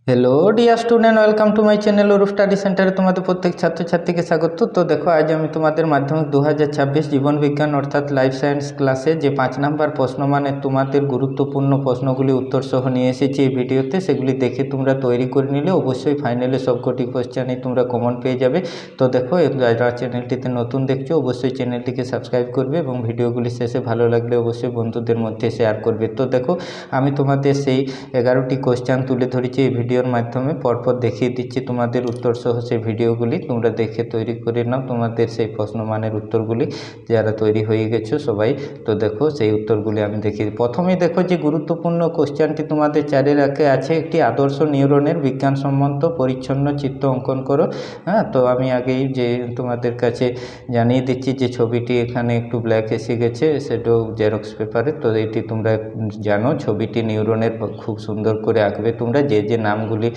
Hello dear student, welcome to my channel Arup study সেন্টারে তোমাদের প্রত্যেক ছাত্রছাত্রীকে স্বাগত। তো দেখো, আজ আমি তোমাদের মাধ্যমিক 2026 জীবন বিজ্ঞান অর্থাৎ লাইফ সায়েন্স ক্লাসে যে 5 নাম্বার প্রশ্ন মানে তোমাদের গুরুত্বপূর্ণ প্রশ্নগুলি উত্তর সহ নিয়ে এসেছি এই ভিডিওতে। সেগুলি দেখে তোমরা তৈরি করে নিলে অবশ্যই ফাইনালে সবকটি কোয়েশ্চেনই তোমরা কমন পেয়ে যাবে। তো দেখো, যারা চ্যানেলটিতে নতুন দেখছো অবশ্যই চ্যানেলটিকে সাবস্ক্রাইব করবে এবং ভিডিওগুলি শেষে ভালো লাগলে অবশ্যই বন্ধুদের মধ্যে শেয়ার করবে। তো দেখো, আমি তোমাদের সেই 11টি কোয়েশ্চেন তুলে ধরেছি এই ভিডিওর মাধ্যমে, পরপর দেখিয়ে দিচ্ছি তোমাদের উত্তর সহ সেই ভিডিওগুলি তোমরা দেখে তৈরি করে নাও তোমাদের সেই প্রশ্নমানের উত্তরগুলি, যারা তৈরি হয়ে গেছো সবাই। তো দেখো, সেই উত্তরগুলি আমি দেখিয়ে দিই। প্রথমেই দেখো যে গুরুত্বপূর্ণ কোয়েশ্চেনটি তোমাদের 4-এর আগে আছে, একটি আদর্শ নিউরনের বিজ্ঞানসম্মত পরিচ্ছন্ন চিত্র অঙ্কন করো। হ্যাঁ, তো আমি আগেই যে তোমাদের কাছে জানিয়ে দিচ্ছি যে ছবিটি এখানে একটু ব্ল্যাক এসে গেছে, সেটাও জেরক্স পেপারে। তো এটি তোমরা জানো, ছবিটি নিউরনের খুব সুন্দর করে আঁকবে তোমরা। যে যে নামগুলি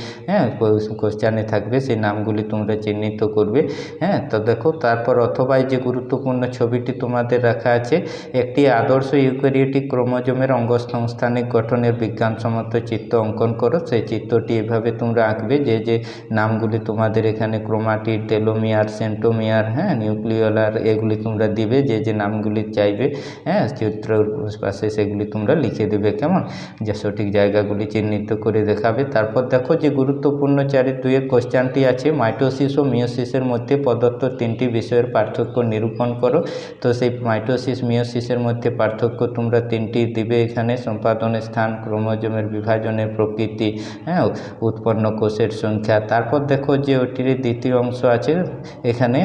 কোশ্চেনে থাকবে সেই নামগুলি তোমরা চিহ্নিত করবে। হ্যাঁ, তো দেখো, তারপর অথবা যে গুরুত্বপূর্ণ ছবিটি তোমাদের রাখা আছে, একটি আদর্শ ইউক্যারিওটিক ক্রোমোজোমের অঙ্গসংস্থানিক গঠনের বিজ্ঞানসম্মত চিত্র অঙ্কন করো। সেই চিত্রটি এভাবে তোমরা আঁকবে। যে যে নামগুলি তোমাদের এখানে ক্রোমাটিড, টেলোমিয়ার, সেন্টোমিয়ার, নিউক্লিওলার, এগুলি তোমরা দিবে যে যে নামগুলি চাইবে। চিত্রের পাশে সেগুলি তোমরা লিখে দেবে, কেমন, যে সঠিক জায়গাগুলি চিহ্নিত করে দেখাবে। তারপর দেখো যে গুরুত্বপূর্ণ 4-2-এর কোশ্চেনটি আছে, মাইটোসিস ও মিওসিসের মধ্যে প্রদত্ত 3টি বিষয়ের পার্থক্য নিরূপণ করো। তো সেই মাইটোসিস মিওসিসের মধ্যে পার্থক্য তোমরা 3টি দিবে এখানে: সম্পাদনের স্থান, ক্রোমোজোমের বিভাজনের প্রকৃতি, উৎপন্ন কোষের সংখ্যা। তারপর দেখো যে ওটির দ্বিতীয় অংশ আছে এখানে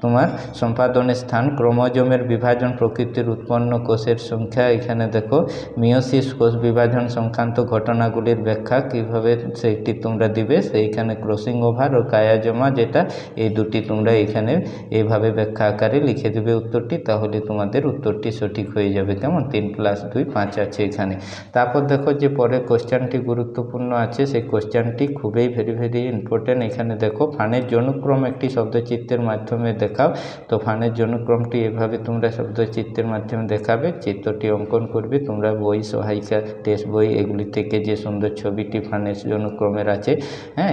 তোমার সম্পাদনের স্থান, ক্রোমোজোমের বিভাজন প্রকৃতির, উৎপন্ন কোষের সংখ্যা। এখানে দেখো মিওসিস কোষ বিভাজন সংক্রান্ত ঘটনাগুলির ব্যাখ্যা কীভাবে সেইটি তোমরা দিবে। সেইখানে ক্রসিং ওভার ও কায়াজমা, যেটা এই দুটি তোমরা এখানে এইভাবে ব্যাখ্যা আকারে লিখে দেবে উত্তরটি, তাহলে তোমাদের উত্তরটি সঠিক হয়ে যাবে, কেমন। 3+2 5 আছে এখানে। তারপর দেখো যে পরের কোশ্চেনটি গুরুত্বপূর্ণ আছে, সেই কোশ্চেনটি খুবই ভেরি ইম্পর্টেন্ট। এখানে দেখো, ফানের জনুক্রম একটি শব্দচিত্রের মাধ্যমে দেখাও। তো ফানের জনুক্রমটি এভাবে তোমরা শব্দচিত্রের মাধ্যমে দেখাবে, চিত্রটি অঙ্কন করবে তোমরা। বই সহায়িকা, টেক্সট বই, এগুলি থেকে যে সুন্দর ছবিটি ফানের জনুক্রমের আছে,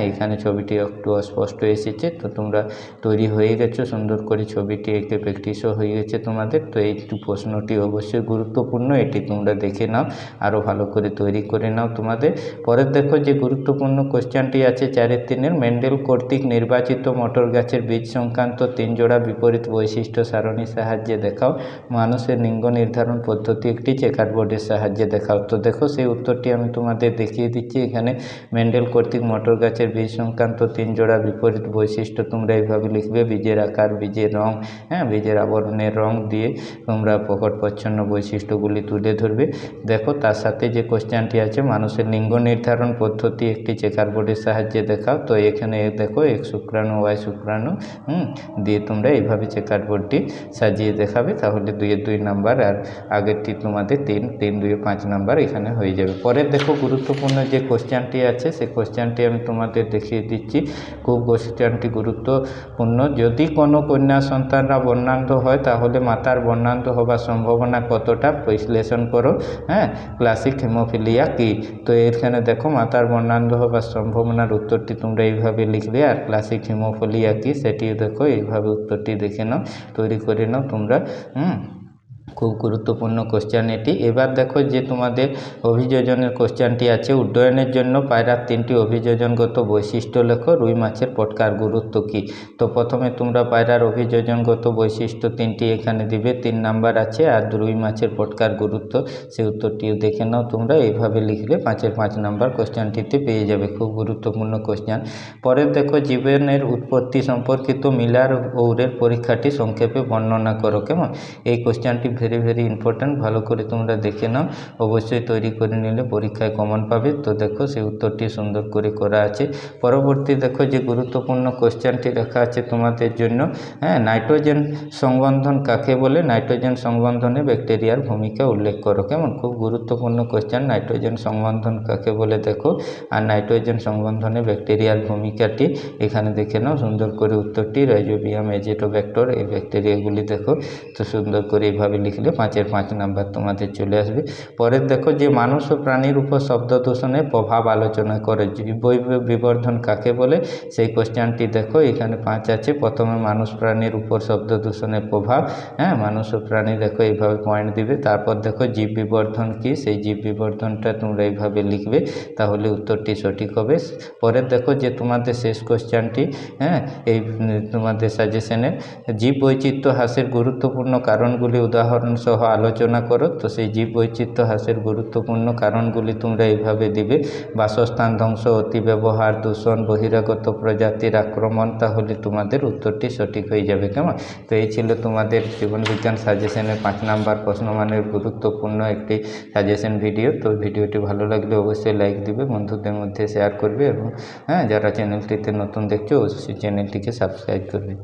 এখানে ছবিটি একটু অস্পষ্ট এসেছে। তো তোমরা তৈরি হয়ে গেছো সুন্দর করে, ছবিটি এঁকে প্র্যাকটিসও হয়ে গেছে তোমাদের। তো এই প্রশ্নটি অবশ্যই গুরুত্বপূর্ণ, এটি তোমরা দেখে নাও, আরও ভালো করে তৈরি করে নাও তোমাদের। পরের দেখো যে গুরুত্বপূর্ণ কোশ্চেনটি আছে 4-3-এর, মেন্ডেল কর্তৃক নির্বাচিত মটর গাছের বীজ সংক্রান্ত 3 জোড়া বিপরীত বৈশিষ্ট্য সারণীর সাহায্যে দেখাও। মানুষের লিঙ্গ নির্ধারণ পদ্ধতি একটি চেকারবোর্ডের সাহায্যে দেখাও। তো দেখো, সেই উত্তরটি আমি তোমাদের দেখিয়ে দিচ্ছি এখানে। মেন্ডেল কর্তৃক মটর গাছের বীজ সংক্রান্ত 3 জোড়া বিপরীত বৈশিষ্ট্য তোমরা এইভাবে লিখবে: বীজের আকার, বীজের রং, বীজের আবরণের রং দিয়ে তোমরা প্রকট প্রচ্ছন্ন বৈশিষ্ট্যগুলি তুলে ধরবে। দেখো, তার সাথে যে কোশ্চেনটি আছে, মানুষের লিঙ্গ নির্ধারণ পদ্ধতি একটি চেকারবোর্ডের সাহায্যে দেখাও। তো এখানে দেখো, X শুক্রাণু, Y শুক্রাণু দিয়ে তোমরা এইভাবে চেকারবোর্ডটি সাজিয়ে দেখাবে, তাহলে 2-2 নাম্বার, আর আগেরটি তোমাদের 3-3-2 5 নাম্বার এখানে হয়ে যাবে। পরের দেখো গুরুত্বপূর্ণ যে কোশ্চেনটি আছে, সেই কোশ্চেনটি আমি তোমাদের দেখিয়ে দিচ্ছি। খুব কোশ্চেনটি গুরুত্বপূর্ণ। যদি কোনো কন্যা সন্তানরা বর্ণান্ধ হয় তাহলে মাতার বর্ণান্ধ হবার সম্ভাবনা কতটা, বিশ্লেষণ করো। ক্লাসিক হেমোফিলিয়া কী? তো এখানে দেখো, মাতার বর্ণান্ধ হবার সম্ভাবনার উত্তরটি তোমরা এইভাবে লিখবে। আর ক্লাসিক হেমোফিলিয়া কী সেটি দেখো, এইভাবে উত্তরটি দেখে নাও, তৈরি করে নাও তোমরা। খুব গুরুত্বপূর্ণ কোশ্চেন এটি। এবার দেখো যে তোমাদের অভিযোজনের কোশ্চেনটি আছে, উড্ডয়নের জন্য পায়রার 3টি অভিযোজনগত বৈশিষ্ট্য লেখো। রুই মাছের পটকার গুরুত্ব কী? তো প্রথমে তোমরা পায়রার অভিযোজনগত বৈশিষ্ট্য 3টি এখানে দিবে, 3 নাম্বার আছে। আর রুই মাছের পটকার গুরুত্ব, সেই উত্তরটিও দেখে নাও তোমরা। এইভাবে লিখলে 5-এর 5 নাম্বার কোশ্চেনটিতে পেয়ে যাবে। খুব গুরুত্বপূর্ণ কোশ্চেন। পরের দেখো, জীবনের উৎপত্তি সম্পর্কিত মিলার ওউরের পরীক্ষাটি সংক্ষেপে বর্ণনা করো, কেমন। এই কোশ্চেনটি ভেরি ইম্পর্ট্যান্ট, ভালো করে তোমরা দেখে নাও, অবশ্যই তৈরি করে নিলে পরীক্ষায় কমন পাবে। তো দেখো, সেই উত্তরটি সুন্দর করে করা আছে। পরবর্তী দেখো যে গুরুত্বপূর্ণ কোশ্চেনটি রাখা আছে তোমাদের জন্য, নাইট্রোজেন সংবন্ধন কাকে বলে? নাইট্রোজেন সংবন্ধনে ব্যাকটেরিয়ার ভূমিকা উল্লেখ করো, কেমন। খুব গুরুত্বপূর্ণ কোশ্চেন, নাইট্রোজেন সংবন্ধন কাকে বলে দেখো, আর নাইট্রোজেন সংবন্ধনে ব্যাকটেরিয়ার ভূমিকাটি এখানে দেখে নাও সুন্দর করে উত্তরটি। রাইজোবিয়াম এজিটোব্যাক্টর, এই ব্যাকটেরিয়াগুলি দেখো, তো সুন্দর করে এইভাবে লিখলে 5-এর 5 নাম্বার তোমাদের চলে আসবে। পরের দেখো যে মানুষ ও প্রাণীর উপর শব্দ দূষণের প্রভাব আলোচনা করে জীব বিবর্ধন কাকে বলে, সেই কোশ্চেনটি দেখো এখানে 5 আছে। প্রথমে মানুষ প্রাণীর উপর শব্দ দূষণের প্রভাব, হ্যাঁ, মানুষ ও প্রাণী দেখো এইভাবে পয়েন্ট দিবে। তারপর দেখো জীব বিবর্ধন কি, সেই জীব বিবর্ধনটা তোমরা এইভাবে লিখবে, তাহলে উত্তরটি সঠিক হবে। পরের দেখো যে তোমাদের শেষ কোশ্চেনটি, হ্যাঁ, এই তোমাদের সাজেশনের জীব বৈচিত্র্য হ্রাসের গুরুত্বপূর্ণ কারণগুলি উদাহরণ সহ আলোচনা করো। তো সেই জীব বৈচিত্র্য হ্রাসের গুরুত্বপূর্ণ কারণগুলি তোমরা এইভাবে দিবে: বাসস্থান ধ্বংস, অতিব্যবহার, দূষণ, বহিরাগত প্রজাতির আক্রমণ। তাহলে তোমাদের উত্তরটি সঠিক হয়ে যাবে। কেমন? তো এই ছিল তোমাদের জীবনবিজ্ঞান সাজেশনের 5 নাম্বার প্রশ্নমানের গুরুত্বপূর্ণ একটি সাজেশন ভিডিও। তো ভিডিওটি ভালো লাগলে অবশ্যই লাইক দিবে, বন্ধুদের মধ্যে শেয়ার করবে এবং হ্যাঁ, যারা চ্যানেলটিতে নতুন দেখছো অবশ্যই চ্যানেলটিকে সাবস্ক্রাইব করবে।